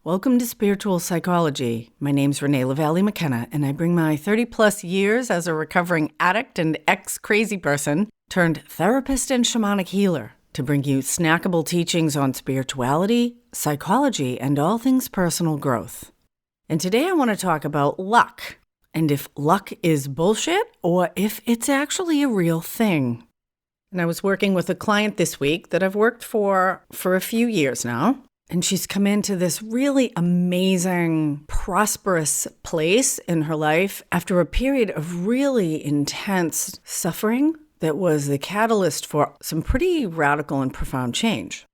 Welcome to Spiritual Psychology. My name's Renee McKenna, and I bring my 30-plus years as a recovering addict and ex-crazy person turned therapist and shamanic healer to bring you snackable teachings on spirituality, psychology, and all things personal growth. And today I want to talk about luck, and if luck is bullshit or if it's actually a real thing. And I was working with a client this week that I've worked for a few years now. And she's come into this really amazing, prosperous place in her life after a period of really intense suffering that was the catalyst for some pretty radical and profound change.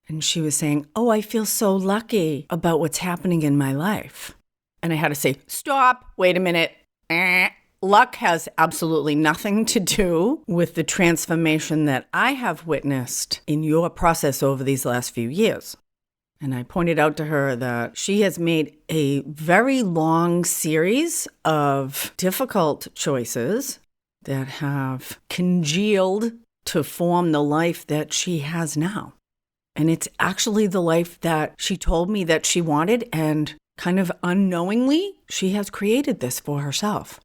And she was saying, I feel so lucky about what's happening in my life. And I had to say, stop, wait a minute. Luck has absolutely nothing to do with the transformation that I have witnessed in your process over these last few years. And I pointed out to her that she has made a very long series of difficult choices that have congealed to form the life that she has now. And it's actually the life that she told me that she wanted, and kind of unknowingly, she has created this for herself.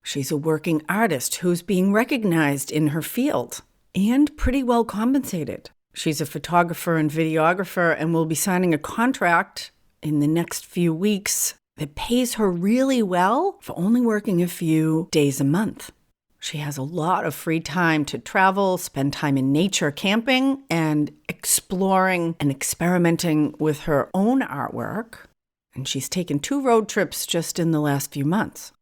She's a working artist who's being recognized in her field and pretty well compensated. She's a photographer and videographer and will be signing a contract in the next few weeks that pays her really well for only working a few days a month. She has a lot of free time to travel, spend time in nature, camping, and exploring and experimenting with her own artwork. And she's taken 2 road trips just in the last few months.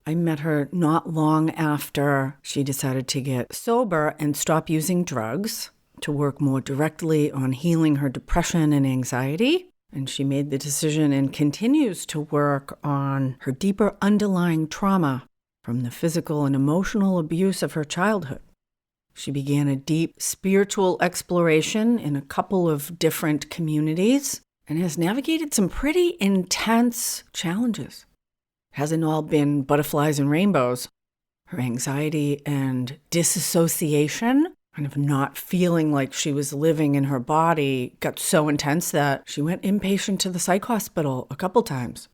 I met her not long after she decided to get sober and stop using drugs, to work more directly on healing her depression and anxiety. And she made the decision and continues to work on her deeper underlying trauma from the physical and emotional abuse of her childhood. She began a deep spiritual exploration in a couple of different communities and has navigated some pretty intense challenges. It hasn't all been butterflies and rainbows. Her anxiety and disassociation, kind of not feeling like she was living in her body, got so intense that she went inpatient to the psych hospital a couple times,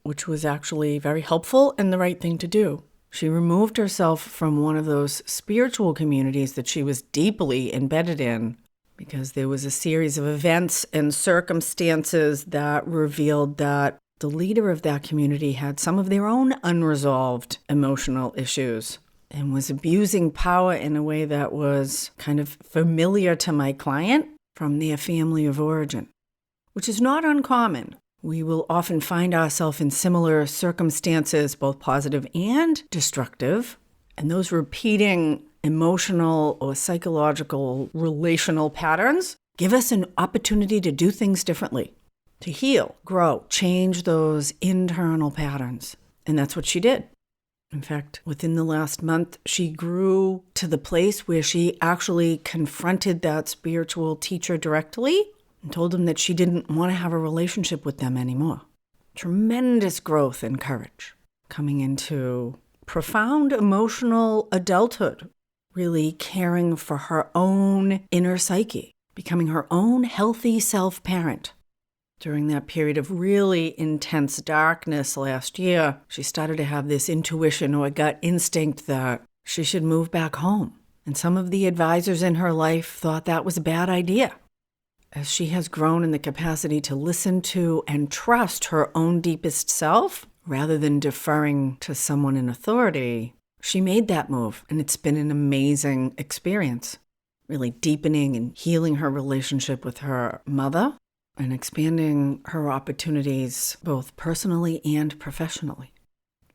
which was actually very helpful and the right thing to do. She removed herself from one of those spiritual communities that she was deeply embedded in because there was a series of events and circumstances that revealed that the leader of that community had some of their own unresolved emotional issues and was abusing power in a way that was kind of familiar to my client from their family of origin, which is not uncommon. We will often find ourselves in similar circumstances, both positive and destructive, and those repeating emotional or psychological relational patterns give us an opportunity to do things differently, to heal, grow, change those internal patterns. And that's what she did. In fact, within the last month, she grew to the place where she actually confronted that spiritual teacher directly and told him that she didn't want to have a relationship with them anymore. Tremendous growth and courage coming into profound emotional adulthood, really caring for her own inner psyche, becoming her own healthy self-parent. During that period of really intense darkness last year, she started to have this intuition or gut instinct that she should move back home. And some of the advisors in her life thought that was a bad idea. As she has grown in the capacity to listen to and trust her own deepest self, rather than deferring to someone in authority, she made that move, and it's been an amazing experience, really deepening and healing her relationship with her mother, and expanding her opportunities both personally and professionally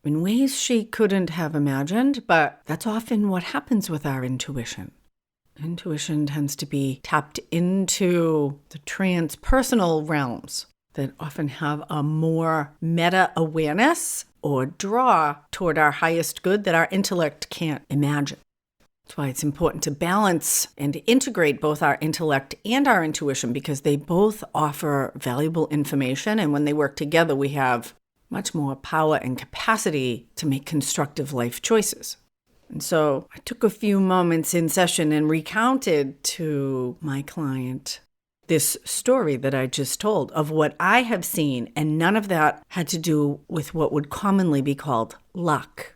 in ways she couldn't have imagined, but that's often what happens with our intuition. Intuition tends to be tapped into the transpersonal realms that often have a more meta-awareness or draw toward our highest good that our intellect can't imagine. That's why it's important to balance and integrate both our intellect and our intuition, because they both offer valuable information, and when they work together, we have much more power and capacity to make constructive life choices. And so I took a few moments in session and recounted to my client this story that I just told of what I have seen, and none of that had to do with what would commonly be called luck.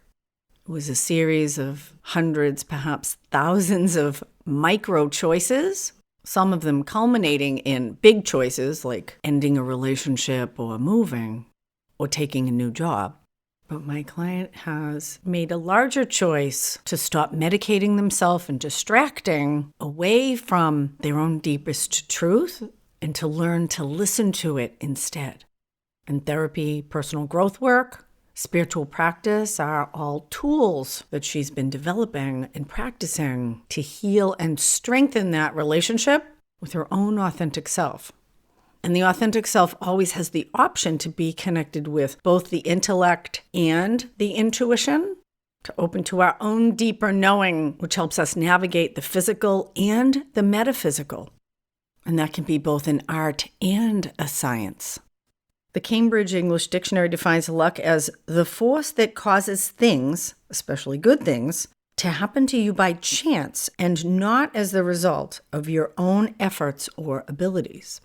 It was a series of hundreds, perhaps thousands of micro choices, some of them culminating in big choices like ending a relationship or moving or taking a new job. But my client has made a larger choice to stop medicating themselves and distracting away from their own deepest truth and to learn to listen to it instead. And therapy, personal growth work, spiritual practice are all tools that she's been developing and practicing to heal and strengthen that relationship with her own authentic self. And the authentic self always has the option to be connected with both the intellect and the intuition, to open to our own deeper knowing, which helps us navigate the physical and the metaphysical. And that can be both an art and a science. The Cambridge English Dictionary defines luck as the force that causes things, especially good things, to happen to you by chance and not as the result of your own efforts or abilities.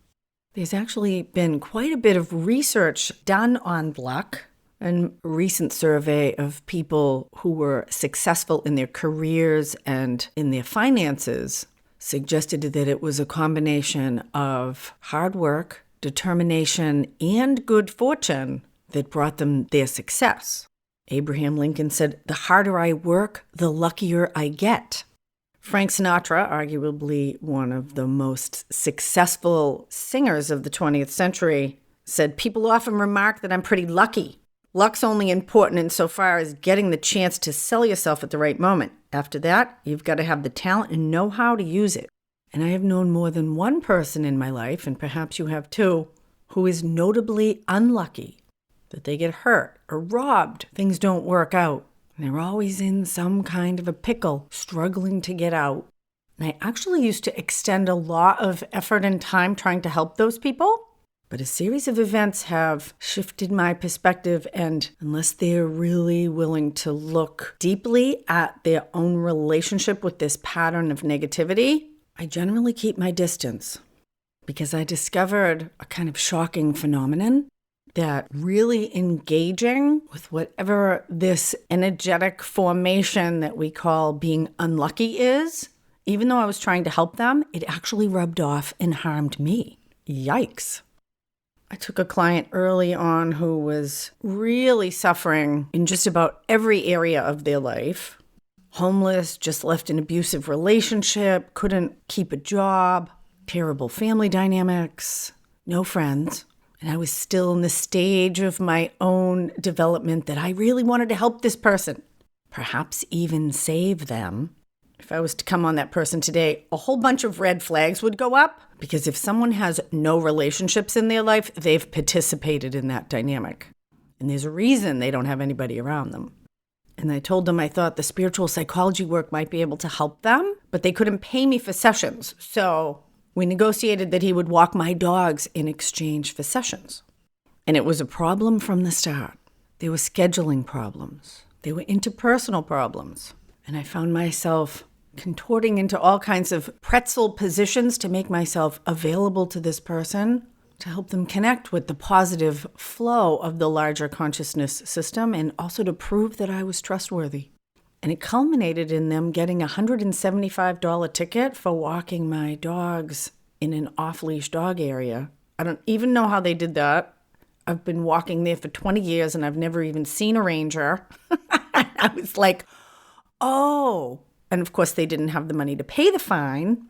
There's actually been quite a bit of research done on luck. A recent survey of people who were successful in their careers and in their finances suggested that it was a combination of hard work, determination, and good fortune that brought them their success. Abraham Lincoln said, "The harder I work, the luckier I get." Frank Sinatra, arguably one of the most successful singers of the 20th century, said, "People often remark that I'm pretty lucky. Luck's only important insofar as getting the chance to sell yourself at the right moment. After that, you've got to have the talent and know how to use it." And I have known more than one person in my life, and perhaps you have too, who is notably unlucky, that they get hurt or robbed, things don't work out. They're always in some kind of a pickle, struggling to get out. And I actually used to extend a lot of effort and time trying to help those people. But a series of events have shifted my perspective, and unless they're really willing to look deeply at their own relationship with this pattern of negativity, I generally keep my distance. Because I discovered a kind of shocking phenomenon that really engaging with whatever this energetic formation that we call being unlucky is, even though I was trying to help them, it actually rubbed off and harmed me. Yikes. I took a client early on who was really suffering in just about every area of their life. Homeless, just left an abusive relationship, couldn't keep a job, terrible family dynamics, no friends. And I was still in the stage of my own development that I really wanted to help this person, perhaps even save them. If I was to come on that person today, a whole bunch of red flags would go up, because if someone has no relationships in their life, they've participated in that dynamic. And there's a reason they don't have anybody around them. And I told them I thought the spiritual psychology work might be able to help them, but they couldn't pay me for sessions. So we negotiated that he would walk my dogs in exchange for sessions. And it was a problem from the start. There were scheduling problems. There were interpersonal problems. And I found myself contorting into all kinds of pretzel positions to make myself available to this person, to help them connect with the positive flow of the larger consciousness system, and also to prove that I was trustworthy. And it culminated in them getting a $175 ticket for walking my dogs in an off-leash dog area. I don't even know how they did that. I've been walking there for 20 years and I've never even seen a ranger. I was like, oh. And of course, they didn't have the money to pay the fine.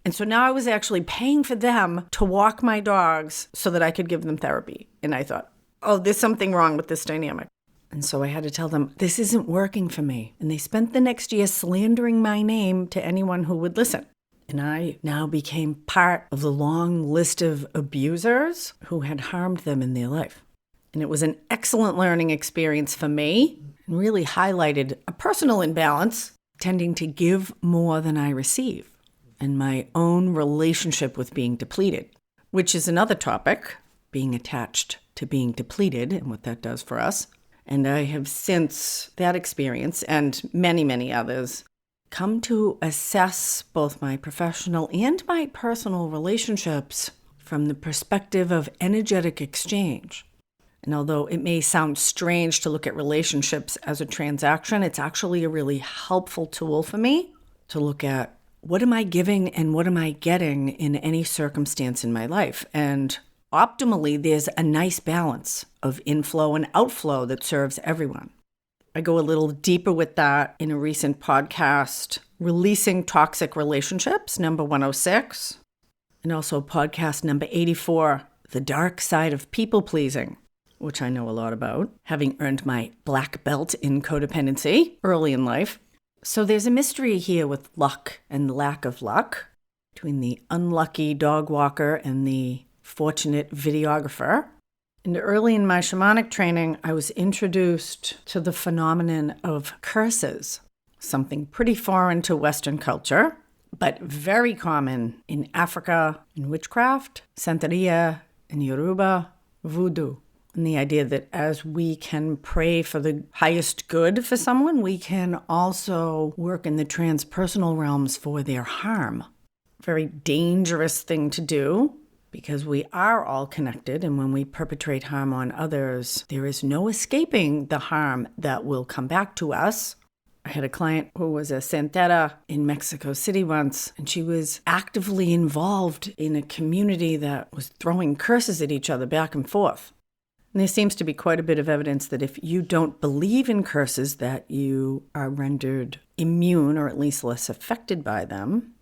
And so now I was actually paying for them to walk my dogs so that I could give them therapy. And I thought, oh, there's something wrong with this dynamic. And so I had to tell them, this isn't working for me. And they spent the next year slandering my name to anyone who would listen. And I now became part of the long list of abusers who had harmed them in their life. And it was an excellent learning experience for me and really highlighted a personal imbalance, tending to give more than I receive, and my own relationship with being depleted, which is another topic, being attached to being depleted and what that does for us. And I have since that experience and many, many others come to assess both my professional and my personal relationships from the perspective of energetic exchange. And although it may sound strange to look at relationships as a transaction, it's actually a really helpful tool for me to look at what am I giving and what am I getting in any circumstance in my life. And optimally, there's a nice balance of inflow and outflow that serves everyone. I go a little deeper with that in a recent podcast, Releasing Toxic Relationships, number 106, and also podcast number 84, The Dark Side of People Pleasing, which I know a lot about, having earned my black belt in codependency early in life. So there's a mystery here with luck and lack of luck, between the unlucky dog walker and the fortunate videographer. And early in my shamanic training, I was introduced to the phenomenon of curses, something pretty foreign to Western culture, but very common in Africa, in witchcraft, Santeria, in Yoruba, voodoo. And the idea that as we can pray for the highest good for someone, we can also work in the transpersonal realms for their harm. Very dangerous thing to do, because we are all connected, and when we perpetrate harm on others, there is no escaping the harm that will come back to us. I had a client who was a santera in Mexico City once, and she was actively involved in a community that was throwing curses at each other back and forth. And there seems to be quite a bit of evidence that if you don't believe in curses, that you are rendered immune or at least less affected by them.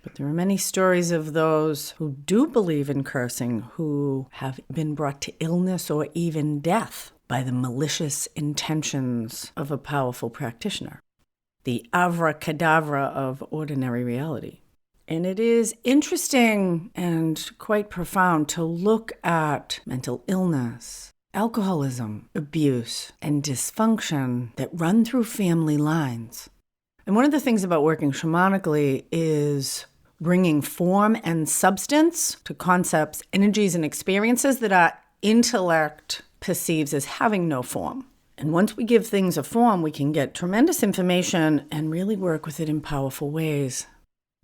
But there are many stories of those who do believe in cursing who have been brought to illness or even death by the malicious intentions of a powerful practitioner. The abracadabra of ordinary reality. And it is interesting and quite profound to look at mental illness, alcoholism, abuse, and dysfunction that run through family lines. And one of the things about working shamanically is bringing form and substance to concepts, energies, and experiences that our intellect perceives as having no form. And once we give things a form, we can get tremendous information and really work with it in powerful ways.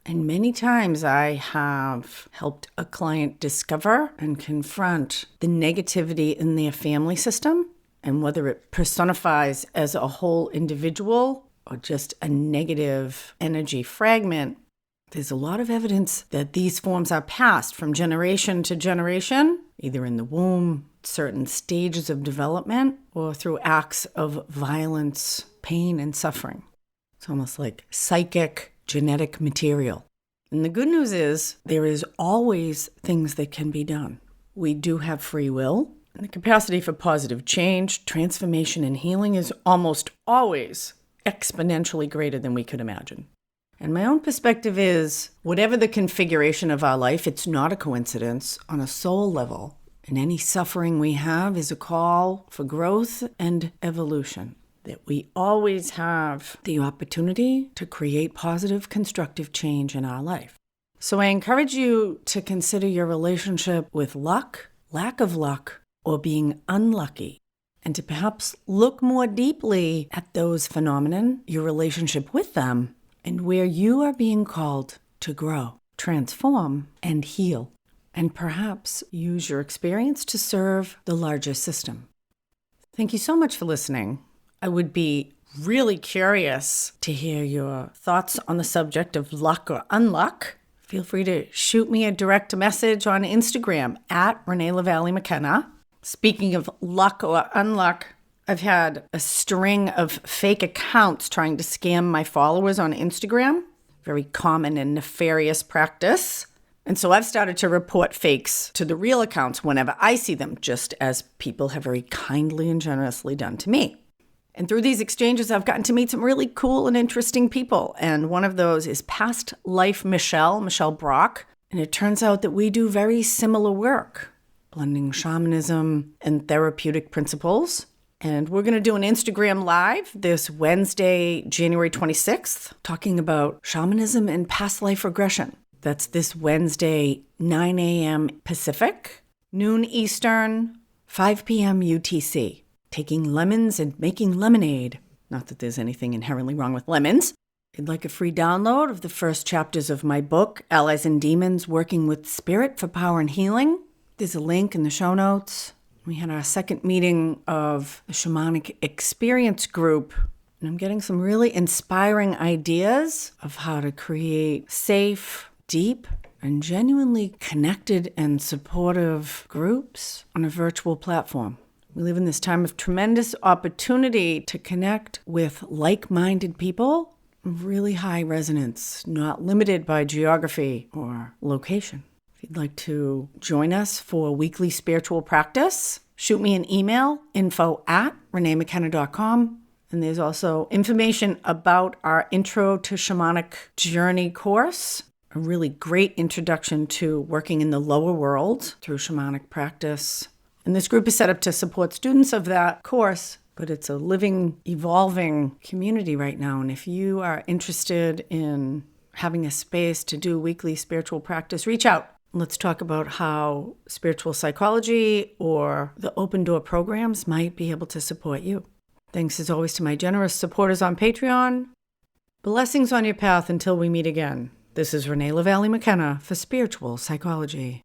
And many times I have helped a client discover and confront the negativity in their family system, and whether it personifies as a whole individual or just a negative energy fragment. There's a lot of evidence that these forms are passed from generation to generation, either in the womb, certain stages of development, or through acts of violence, pain, and suffering. It's almost like psychic genetic material. And the good news is there is always things that can be done. We do have free will, and the capacity for positive change, transformation, and healing is almost always exponentially greater than we could imagine. And my own perspective is, whatever the configuration of our life, it's not a coincidence on a soul level. And any suffering we have is a call for growth and evolution. That we always have the opportunity to create positive, constructive change in our life. So I encourage you to consider your relationship with luck, lack of luck, or being unlucky, and to perhaps look more deeply at those phenomena, your relationship with them, and where you are being called to grow, transform, and heal, and perhaps use your experience to serve the larger system. Thank you so much for listening. I would be really curious to hear your thoughts on the subject of luck or unluck. Feel free to shoot me a direct message on Instagram at Renee LaValle McKenna. Speaking of luck or unluck, I've had a string of fake accounts trying to scam my followers on Instagram. Very common and nefarious practice. And so I've started to report fakes to the real accounts whenever I see them, just as people have very kindly and generously done to me. And through these exchanges, I've gotten to meet some really cool and interesting people. And one of those is Past Life Michelle Brock. And it turns out that we do very similar work, blending shamanism and therapeutic principles. And we're going to do an Instagram Live this Wednesday, January 26th, talking about shamanism and past life regression. That's this Wednesday, 9 a.m. Pacific, noon Eastern, 5 p.m. UTC. Taking lemons and making lemonade. Not that there's anything inherently wrong with lemons. If you'd like a free download of the first chapters of my book, Allies and Demons, Working with Spirit for Power and Healing, there's a link in the show notes. We had our second meeting of the Shamanic Experience Group, and I'm getting some really inspiring ideas of how to create safe, deep, and genuinely connected and supportive groups on a virtual platform. We live in this time of tremendous opportunity to connect with like-minded people of really high resonance, not limited by geography or location. If you'd like to join us for weekly spiritual practice, shoot me an email, info@reneemckenna.com. And there's also information about our Intro to Shamanic Journey course, a really great introduction to working in the lower world through shamanic practice. And this group is set up to support students of that course, but it's a living, evolving community right now. And if you are interested in having a space to do weekly spiritual practice, reach out. Let's talk about how spiritual psychology or the open door programs might be able to support you. Thanks as always to my generous supporters on Patreon. Blessings on your path until we meet again. This is Renee LaValle McKenna for Spiritual Psychology.